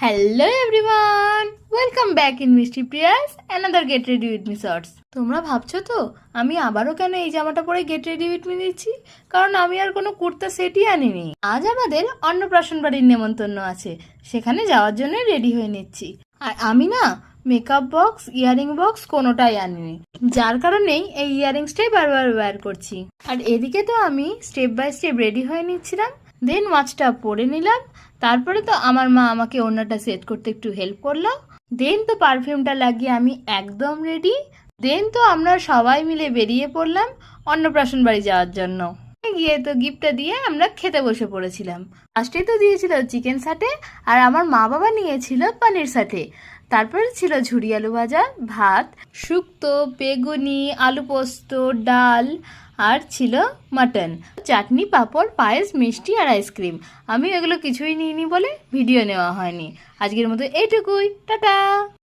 Hello everyone, welcome back in মিষ্টি প্রিয়াস another get ready with me shorts. তোমরা ভাবছো তো আমি আবারও কেন এই জামাটা পরে গেট রেডি উইথ মি দিচ্ছি? কারণ আমি আর কোনো কুর্তা সেটই আনিনি। আজ আমাদের অন্নপ্রাশন বাড়ির নেমন্তন্ন আছে, সেখানে যাওয়ার জন্য রেডি হয়ে নিচ্ছি। আর আমি না মেকআপ বক্স, ইয়ারিং বক্স কোনোটাই আনিনি, যার কারণেই এই ইয়ারিংসটাই বারবার ওয়্যার করছি। আর এদিকে তো আমি স্টেপ বাই স্টেপ রেডি হয়ে নিচ্ছিলাম, দেন ওয়াচটা পরে নিলাম। তারপরে তো আমার মা আমাকে ওড়নাটা সেট করতে একটু হেল্প করলো। দেন তো পারফিউমটা লাগিয়ে আমি একদম রেডি। দেন তো আমরা সবাই মিলে বেরিয়ে পড়লাম অন্নপ্রাশন বাড়ি যাওয়ার জন্য। গিয়ে তো গিফটটা দিয়ে আমরা খেতে বসে পড়েছিলাম। ফার্স্টে তো দিয়েছিল চিকেন সাটে, আর আমার মা বাবা নিয়েছিল পনির সাটে। তারপরে ছিল ঝুরি আলু ভাজা, ভাত, শুক্তো, বেগুনি, আলু পোস্ত, ডাল, আর ছিল মাটন, চাটনি, পাঁপড়, পায়েস, মিষ্টি আর আইসক্রিম। আমি এগুলো কিছুই নিইনি বলে ভিডিও নেওয়া হয়নি। আজকের মতো এইটুকুই, টাটা।